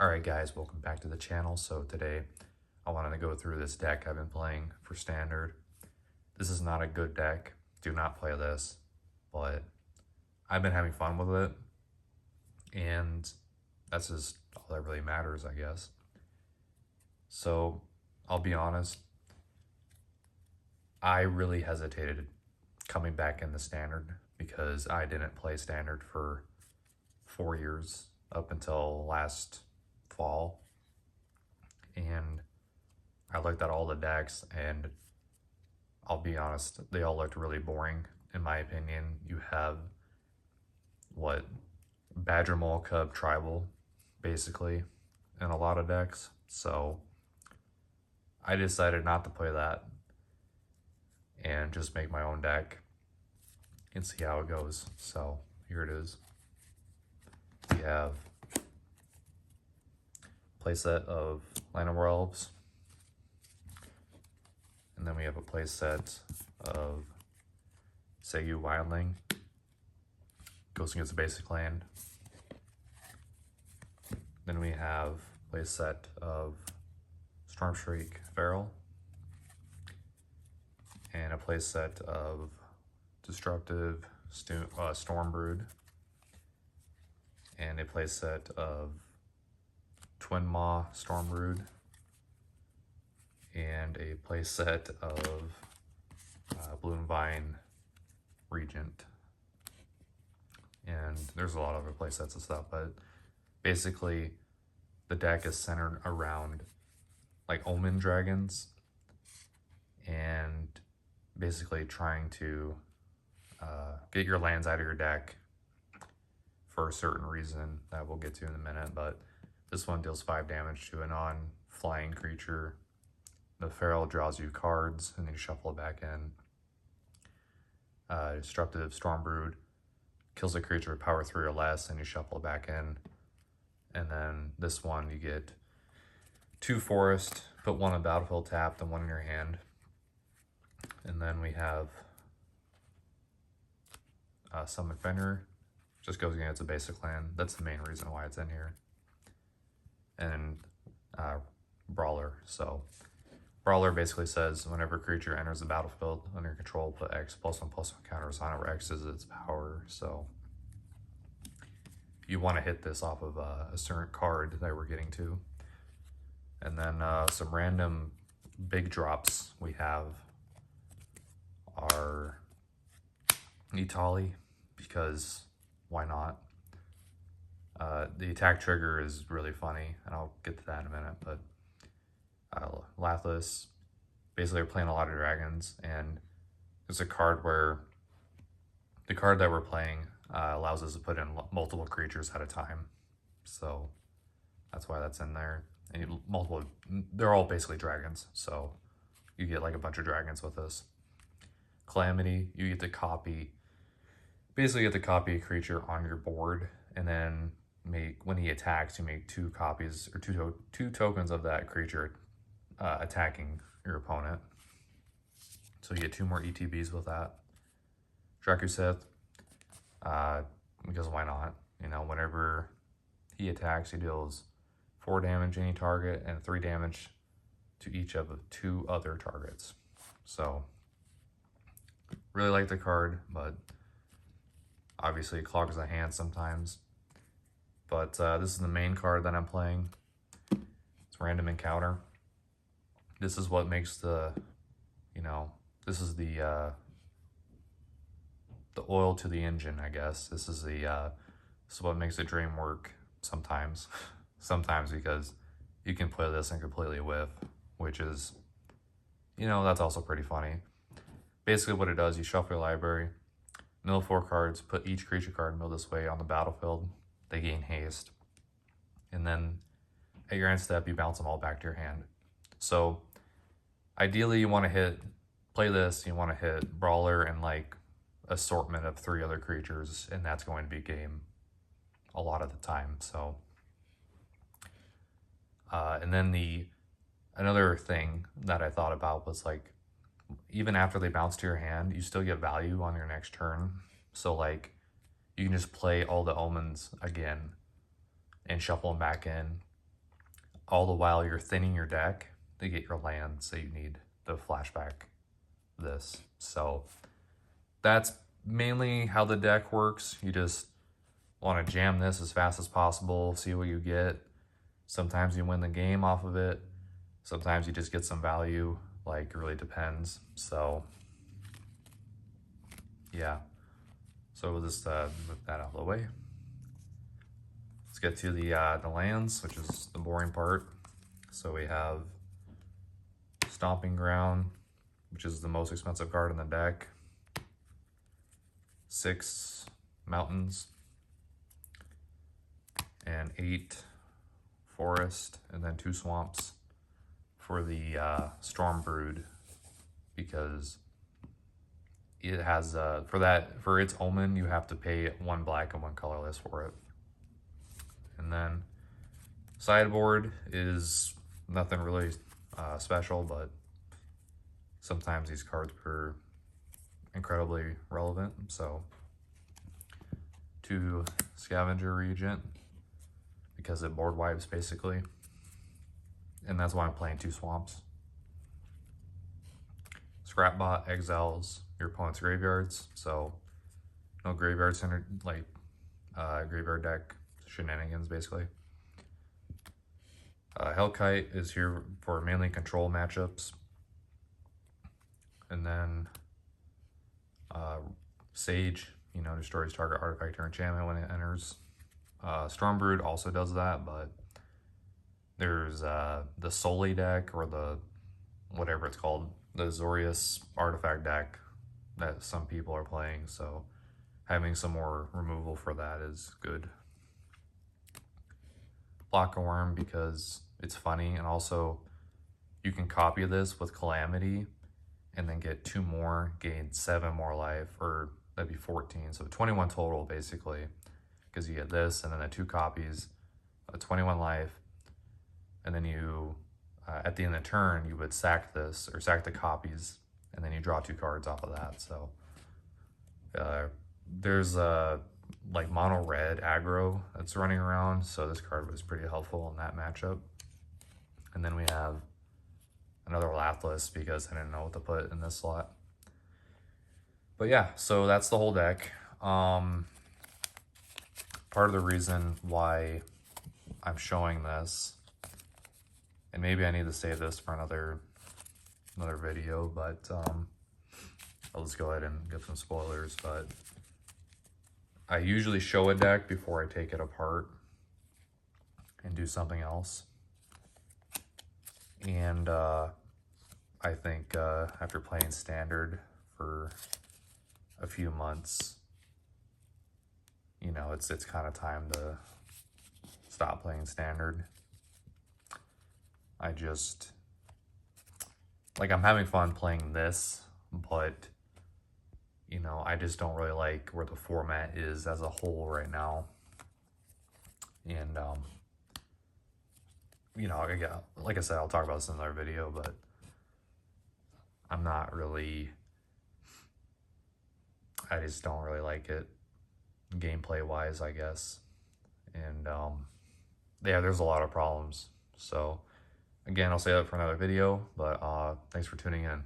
Alright guys, welcome back to the channel. So today I wanted to go through this deck I've been playing for standard. This is not a good deck, do not play this, but I've been having fun with it, and that's just all that really matters, I guess. So I'll be honest, I really hesitated coming back in the standard because I didn't play standard for 4 years up until last fall, and I looked at all the decks, and I'll be honest, they all looked really boring in my opinion. You have what, Badger Mole Cub Tribal basically in a lot of decks, so I decided not to play that and just make my own deck and see how it goes. So here it is. We have playset of Land of Elves, and then we have a playset of Segu Wildling, goes against a basic land. Then we have playset of Stormshriek Feral, and a playset of Destructive Stormbrood, and a playset of Twin Maw Stormbrood, and a playset of Bloom Vine Regent. And there's a lot of other playsets and stuff, but basically the deck is centered around like Omen Dragons and basically trying to get your lands out of your deck for a certain reason that we'll get to in a minute. But this one deals 5 damage to a non-flying creature. The Feral draws you cards, and then you shuffle it back in. Destructive Stormbrood kills a creature with power 3 or less, and you shuffle it back in. And then this one, you get 2 forest, put 1 on battlefield tapped and 1 in your hand. And then we have Summon Fenrir, just goes against a basic land. That's the main reason why it's in here. And Brawler. So Brawler basically says whenever a creature enters the battlefield under your control, put X +1/+1 counters on it, where X is its power. So you want to hit this off of a certain card that we're getting to. And then some random big drops we have are Nitali, because why not? The attack trigger is really funny, and I'll get to that in a minute, but Lathless, basically we're playing a lot of dragons, and there's a card where the card that we're playing allows us to put in multiple creatures at a time, so that's why that's in there. And they're all basically dragons, so you get like a bunch of dragons with this. Calamity, you get to copy, basically you get to copy a creature on your board, and then when he attacks, you make 2 copies or two tokens of that creature attacking your opponent. So you get 2 more ETBs with that. Drakuseth, because why not? You know, whenever he attacks, he deals 4 damage to any target and 3 damage to each of the 2 other targets. So really like the card, but obviously it clogs the hand sometimes. But this is the main card that I'm playing. It's Random Encounter. This is what makes the, this is the oil to the engine, I guess. This is what makes the dream work sometimes. Sometimes, because you can play this and completely whiff, which is, that's also pretty funny. Basically what it does, you shuffle your library, mill 4 cards, put each creature card mill this way on the battlefield. They gain haste. And then at your end step, you bounce them all back to your hand. So ideally you want to play this, you want to hit Brawler and like assortment of 3 other creatures, and that's going to be game a lot of the time. So and then another thing that I thought about was, like, even after they bounce to your hand, you still get value on your next turn. So like you can just play all the omens again and shuffle them back in all the while you're thinning your deck to get your lands, so you need the flashback this. So that's mainly how the deck works. You just want to jam this as fast as possible, see what you get. Sometimes you win the game off of it. Sometimes you just get some value, like it really depends. So yeah, so we'll just move that out of the way. Let's get to the lands, which is the boring part. So we have Stomping Ground, which is the most expensive card in the deck. 6 mountains and 8 forest, and then 2 swamps for the Storm Brood, because it has for its omen you have to pay 1 black and 1 colorless for it. And then sideboard is nothing really special, but sometimes these cards are incredibly relevant. So 2 Scavenger Regent, because it board wipes basically, and that's why I'm playing 2 swamps. Scrapbot exiles your opponent's graveyards, so no graveyard center, like graveyard deck shenanigans basically. Hellkite is here for mainly control matchups. And then Sage, destroys target artifact or enchantment when it enters. Stormbrood also does that, but there's the Soli deck, or the whatever it's called, the Azorius artifact deck that some people are playing, so having some more removal for that is good. Block a Worm, because it's funny, and also you can copy this with Calamity and then get 2 more, gain 7 more life, or that'd be 14, so 21 total basically, because you get this and then the 2 copies, 21 life, and then you at the end of the turn you would sack this, or sack the copies, and then you draw 2 cards off of that. So there's like mono red aggro that's running around, so this card was pretty helpful in that matchup. And then we have another Lathless, because I didn't know what to put in this slot. But yeah, so that's the whole deck. Part of the reason why I'm showing this, and maybe I need to save this for another video, but I'll just go ahead and get some spoilers. But I usually show a deck before I take it apart and do something else. And I think after playing Standard for a few months, it's kind of time to stop playing Standard. I just, I'm having fun playing this, but I just don't really like where the format is as a whole right now. And like I said, I'll talk about this in another video, but I'm not really, I just don't really like it gameplay wise, I guess. And yeah, there's a lot of problems. So again, I'll say that for another video, but thanks for tuning in.